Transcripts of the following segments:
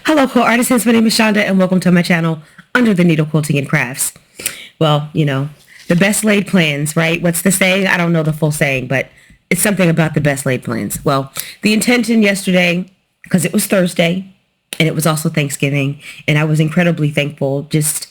Hello, quilt artisans. My name is Shonda, and welcome to my channel, Under the Needle Quilting and Crafts. Well, the best laid plans, right? What's the saying? I don't know the full saying, but it's something about the best laid plans. Well, the intention yesterday, because it was Thursday, and it was also Thanksgiving, and I was incredibly thankful just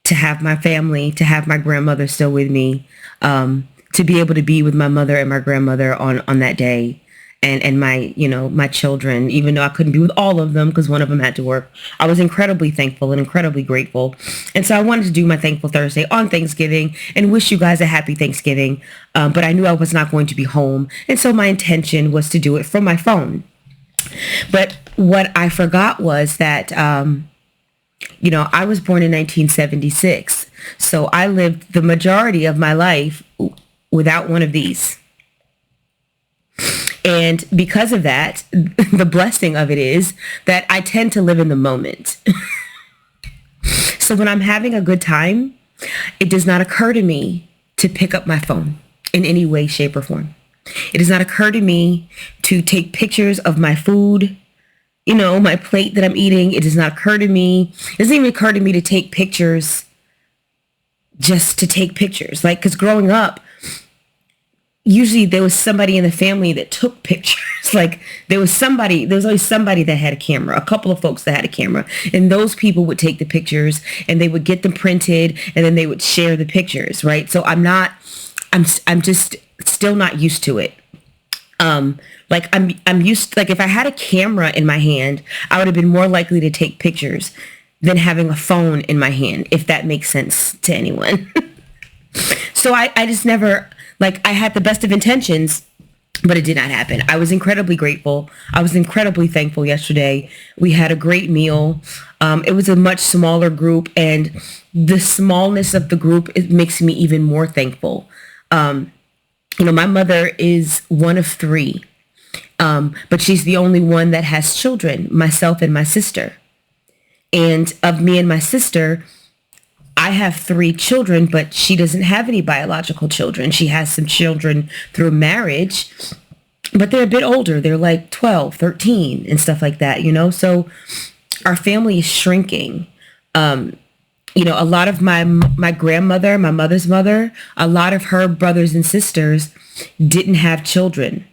to have my family, to have my grandmother still with me, to be able to be with my mother and my grandmother on that day. And my children, even though I couldn't be with all of them because one of them had to work, I was incredibly thankful and incredibly grateful. And so I wanted to do my Thankful Thursday on Thanksgiving and wish you guys a happy Thanksgiving. But I knew I was not going to be home. And so my intention was to do it from my phone. But what I forgot was that, I was born in 1976. So I lived the majority of my life without one of these. And because of that, the blessing of it is that I tend to live in the moment. So when I'm having a good time, it does not occur to me to pick up my phone in any way, shape, or form. It does not occur to me to take pictures of my food, my plate that I'm eating. It does not occur to me. It doesn't even occur to me to take pictures just to take pictures. Because growing up, usually there was somebody in the family that took pictures. There was always somebody that had a camera, a couple of folks that had a camera, and those people would take the pictures and they would get them printed and then they would share the pictures, right? So I'm just still not used to it. I'm used, if I had a camera in my hand, I would have been more likely to take pictures than having a phone in my hand, if that makes sense to anyone. So I just never, I had the best of intentions, but it did not happen. I was incredibly grateful. I was incredibly thankful yesterday. We had a great meal. It was a much smaller group, and the smallness of the group, it makes me even more thankful. My mother is one of three, but she's the only one that has children, myself and my sister. And of me and my sister, I have three children, but she doesn't have any biological children. She has some children through marriage, but they're a bit older. They're like 12, 13 and stuff like that, So our family is shrinking. A lot of my grandmother, my mother's mother, a lot of her brothers and sisters didn't have children,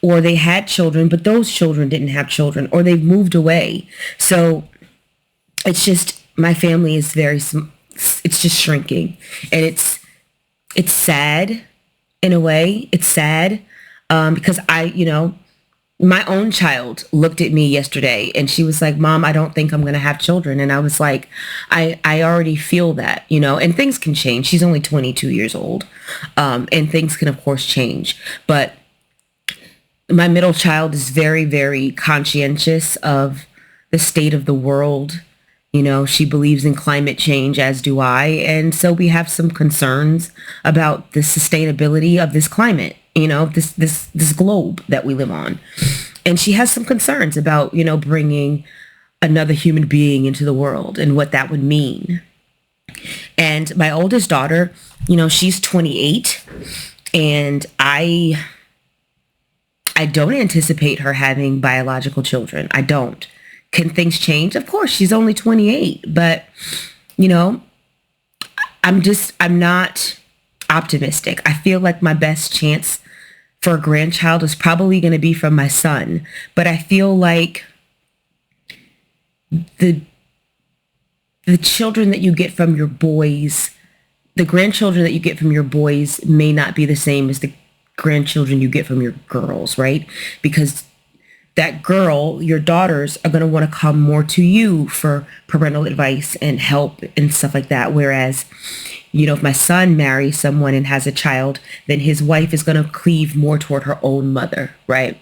or they had children, but those children didn't have children, or they've moved away. So it's just, my family is it's just shrinking, and it's sad in a way. It's sad because my own child looked at me yesterday and she was like, "Mom, I don't think I'm going to have children." And I was like, I already feel that, and things can change. She's only 22 years old, and things can of course change. But my middle child is very, very conscientious of the state of the world. She believes in climate change, as do I. And so we have some concerns about the sustainability of this climate, this globe that we live on. And she has some concerns about, bringing another human being into the world and what that would mean. And my oldest daughter, she's 28, and I don't anticipate her having biological children. I don't. Can things change? Of course, she's only 28, but I'm not optimistic. I feel like my best chance for a grandchild is probably going to be from my son, but I feel like the children that you get from your boys, the grandchildren that you get from your boys may not be the same as the grandchildren you get from your girls, right? Because that girl, your daughters, are going to want to come more to you for parental advice and help and stuff like that. Whereas, if my son marries someone and has a child, then his wife is going to cleave more toward her own mother, right?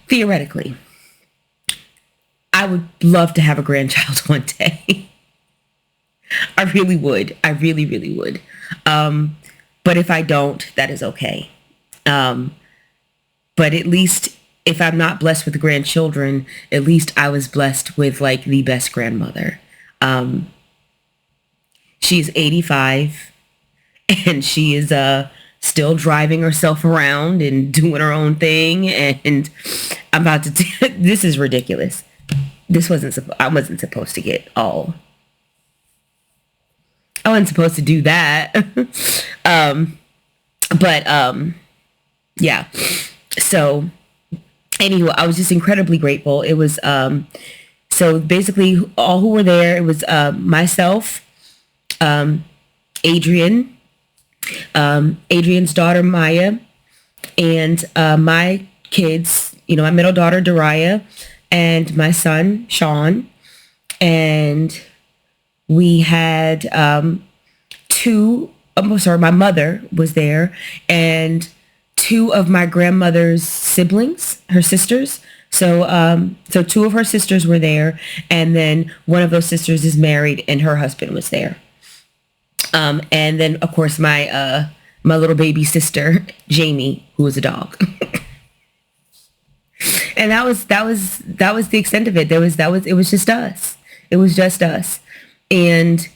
Theoretically, I would love to have a grandchild one day. I really would. I really, really would. But if I don't, that is okay. But at least, if I'm not blessed with grandchildren, at least I was blessed with the best grandmother. She's 85 and she is still driving herself around and doing her own thing. And I'm about to, this is ridiculous. I wasn't supposed to get all, I wasn't supposed to do that. But yeah. So anyway, I was just incredibly grateful. It was, so basically all who were there, it was, myself, Adrian, Adrian's daughter, Maya, and, my kids, my middle daughter, Dariah, and my son, Sean. And we had, my mother was there, and two of my grandmother's siblings, her sisters. So two of her sisters were there, and then one of those sisters is married, and her husband was there. And then of course my little baby sister, Jamie, who was a dog. And that was the extent of it. It was just us. It was just us. And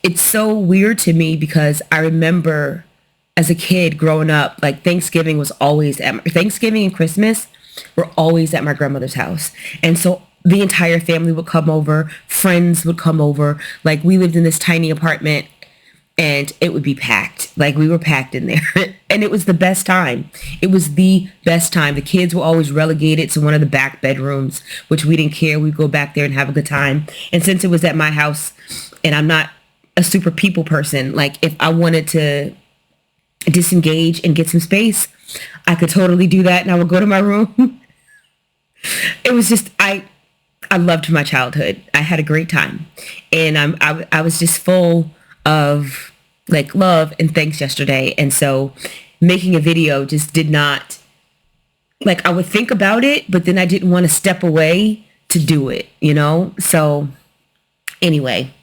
it's so weird to me because I remember as a kid growing up, like Thanksgiving and Christmas were always at my grandmother's house. And so the entire family would come over, friends would come over. Like we lived in this tiny apartment and it would be packed. Like we were packed in there. And it was the best time. It was the best time. The kids were always relegated to one of the back bedrooms, which we didn't care. We'd go back there and have a good time. And since it was at my house and I'm not a super people person, like if I wanted to disengage and get some space, I could totally do that, and I would go to my room. It was just, I loved my childhood. I had a great time, and I was just full of like love and thanks yesterday. And so making a video just did not, like I would think about it, but then I didn't want to step away to do it, So anyway,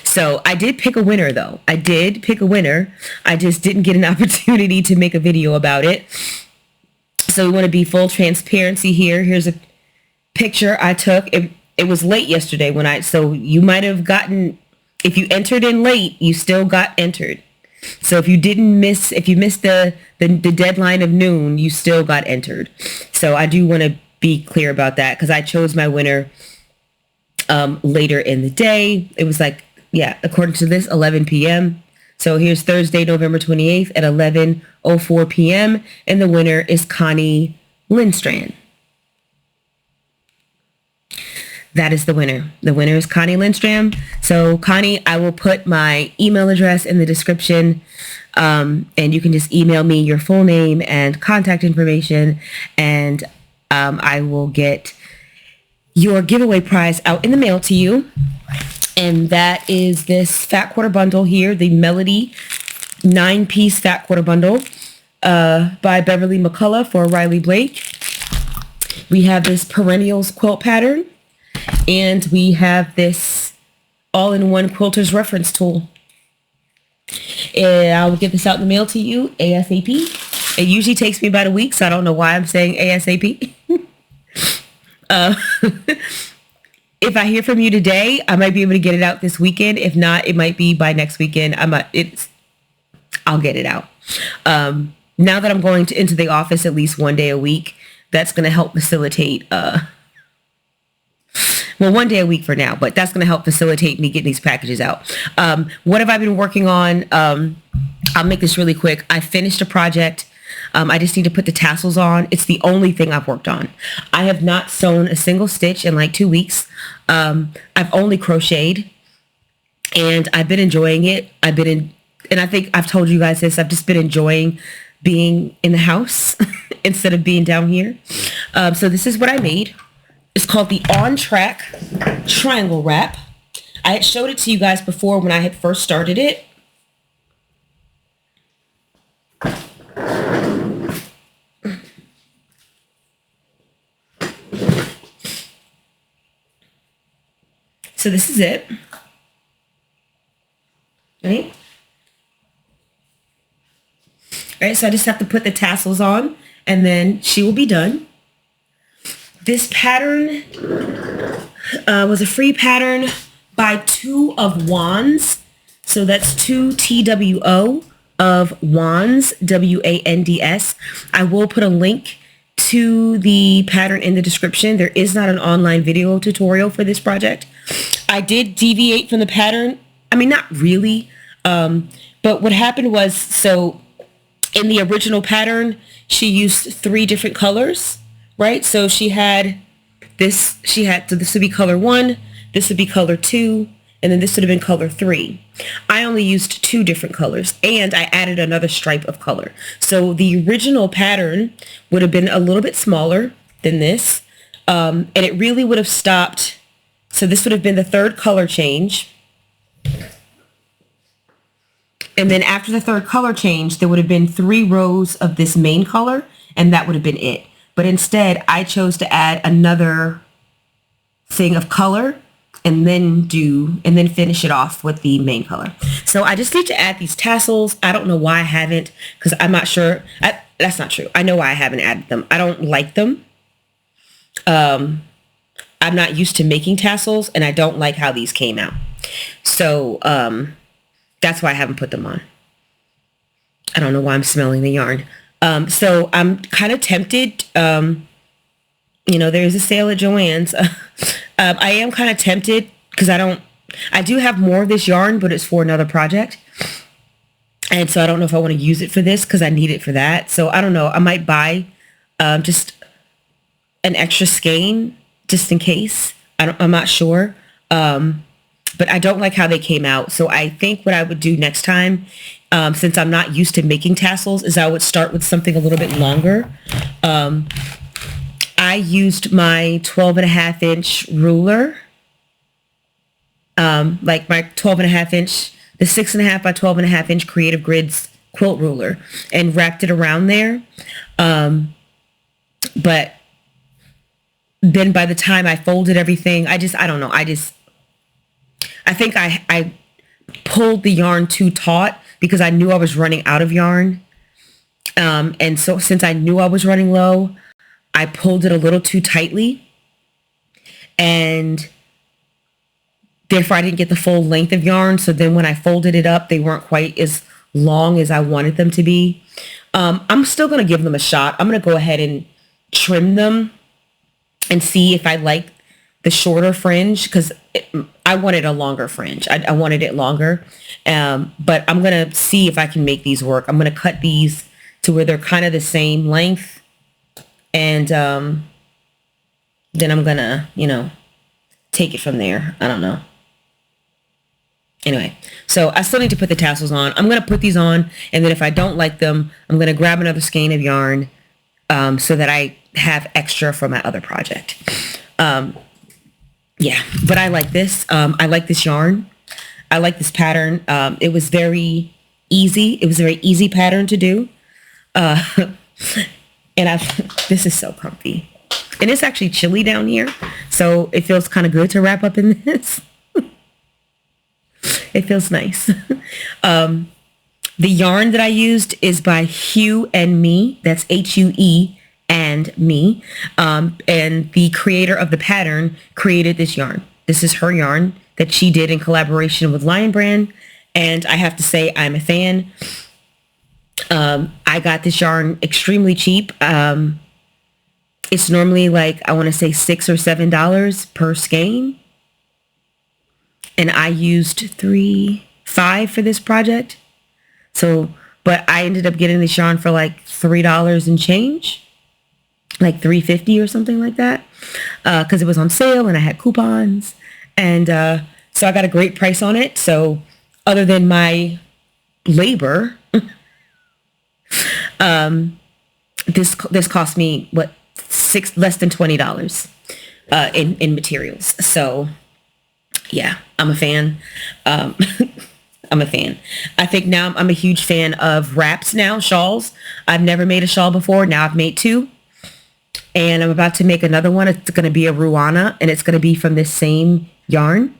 so I did pick a winner though. I did pick a winner. I just didn't get an opportunity to make a video about it. So we want to be full transparency here. Here's a picture I took. It was late yesterday so you might have gotten, if you entered in late, you still got entered. So if you missed the deadline of noon, you still got entered. So I do want to be clear about that because I chose my winner later in the day. It was like, according to this, 11 p.m. So here's Thursday, November 28th at 11:04 p.m. And the winner is Connie Lindstrand. That is the winner. The winner is Connie Lindstrom. So Connie, I will put my email address in the description, and you can just email me your full name and contact information, and I will get your giveaway prize out in the mail to you. And that is this fat quarter bundle here, the Melody 9-piece fat quarter bundle by Beverly McCullough for Riley Blake. We have this Perennials quilt pattern. And we have this all-in-one quilter's reference tool. And I will get this out in the mail to you ASAP. It usually takes me about a week, so I don't know why I'm saying ASAP. If I hear from you today, I might be able to get it out this weekend. If not, it might be by next weekend. I'll get it out. Now that I'm going into the office at least one day a week, that's going to help facilitate, one day a week for now, but that's going to help facilitate me getting these packages out. What have I been working on? I'll make this really quick. I finished a project. I just need to put the tassels on. It's the only thing I've worked on. I have not sewn a single stitch in like 2 weeks. I've only crocheted, and I've been enjoying it. And I think I've told you guys this, I've just been enjoying being in the house instead of being down here. So this is what I made. It's called the On Track Triangle Wrap. I had showed it to you guys before when I had first started it. So this is it. Right? All right, so I just have to put the tassels on and then she will be done. This pattern was a free pattern by Two of Wands. So that's 2 TWO of Wands, WANDS. I will put a link to the pattern in the description. There is not an online video tutorial for this project. I did deviate from the pattern. I mean, not really. But what happened was, so in the original pattern, she used 3 different colors, right? So she had this, so this would be color 1, this would be color 2, and then this would have been color 3. I only used 2 different colors, and I added another stripe of color. So the original pattern would have been a little bit smaller than this, and it really would have stopped. So this would have been the 3rd color change. And then after the 3rd color change, there would have been 3 rows of this main color, and that would have been it. But instead, I chose to add another thing of color and then finish it off with the main color. So I just need to add these tassels. I don't know why I haven't, because I'm not sure. That's not true. I know why I haven't added them. I don't like them. I'm not used to making tassels, and I don't like how these came out. So that's why I haven't put them on. I don't know why I'm smelling the yarn. So I'm kind of tempted. There's a sale at Joann's. I am kind of tempted because I do have more of this yarn, but it's for another project. And so I don't know if I want to use it for this because I need it for that. So I don't know. I might buy just an extra skein just in case. I'm not sure. But I don't like how they came out. So I think what I would do next time, since I'm not used to making tassels, is I would start with something a little bit longer. I used my 12.5-inch ruler, like my 12.5-inch, the 6.5 by 12.5-inch Creative Grids quilt ruler, and wrapped it around there. But then by the time I folded everything, I don't know. I think I pulled the yarn too taut because I knew I was running out of yarn. And so since I knew I was running low, I pulled it a little too tightly. And therefore I didn't get the full length of yarn. So then when I folded it up, they weren't quite as long as I wanted them to be. I'm still going to give them a shot. I'm going to go ahead and trim them and see if I like the shorter fringe, because I wanted a longer fringe. I wanted it longer. But I'm going to see if I can make these work. I'm going to cut these to where they're kind of the same length. And then I'm going to, take it from there. I don't know. Anyway, so I still need to put the tassels on. I'm going to put these on. And then if I don't like them, I'm going to grab another skein of yarn so that I have extra for my other project. Yeah, but I like this. I like this yarn. I like this pattern. It was very easy. It was a very easy pattern to do. And this is so comfy. And it's actually chilly down here. So it feels kind of good to wrap up in this. It feels nice. The yarn that I used is by Hue Me. That's Hue and Me. And the creator of the pattern created this yarn. This is her yarn that she did in collaboration with Lion Brand. And I have to say, I'm a fan. I got this yarn extremely cheap. It's normally like, I want to say $6 or $7 per skein. And I used 5 for this project. So, but I ended up getting this yarn for like $3 and change. Like $3.50 or something like that. Because it was on sale and I had coupons. And so I got a great price on it. So other than my labor, this cost me less than $20 in materials. So yeah, I'm a fan. I'm a fan. I think now I'm a huge fan of wraps now, shawls. I've never made a shawl before. Now I've made 2. And I'm about to make another one. It's going to be a Ruana, and it's going to be from this same yarn.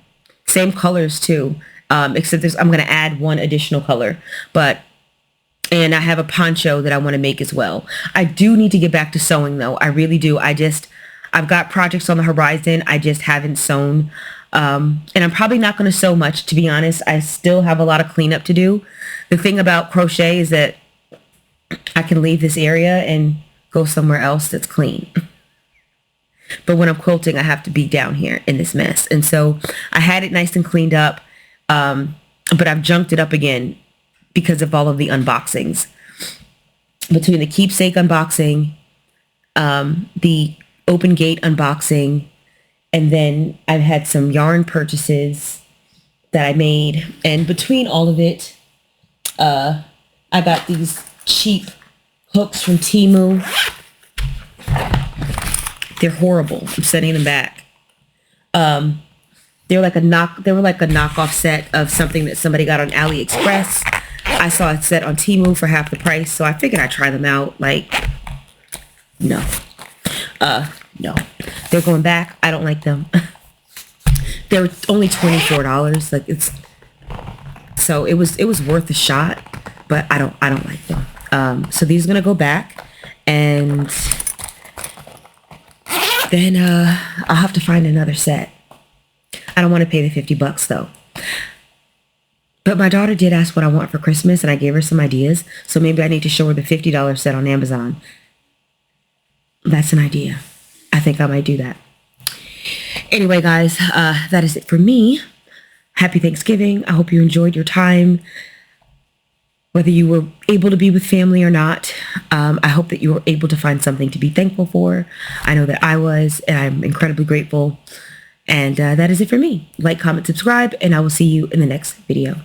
Same colors too. Except I'm going to add one additional color. And I have a poncho that I want to make as well. I do need to get back to sewing though. I really do. I've got projects on the horizon. I just haven't sewn. And I'm probably not going to sew much, to be honest. I still have a lot of cleanup to do. The thing about crochet is that I can leave this area and go somewhere else that's clean. But when I'm quilting, I have to be down here in this mess. And so I had it nice and cleaned up, but I've junked it up again because of all of the unboxings. Between the keepsake unboxing, the open gate unboxing, and then I've had some yarn purchases that I made. And between all of it, I got these cheap hooks from Temu. They're horrible. I'm sending them back. They were like a knockoff set of something that somebody got on AliExpress. I saw it set on Temu for half the price, so I figured I'd try them out. Like, no. No. They're going back. I don't like them. They were only $24. Like, so it was worth a shot, but I don't like them. So these are gonna go back, and then I'll have to find another set. I don't want to pay the $50 though. But my daughter did ask what I want for Christmas, and I gave her some ideas. So maybe I need to show her the $50 set on Amazon. That's an idea. I think I might do that. Anyway, guys, that is it for me. Happy Thanksgiving. I hope you enjoyed your time. Whether you were able to be with family or not, I hope that you were able to find something to be thankful for. I know that I was, and I'm incredibly grateful. And that is it for me. Like, comment, subscribe, and I will see you in the next video.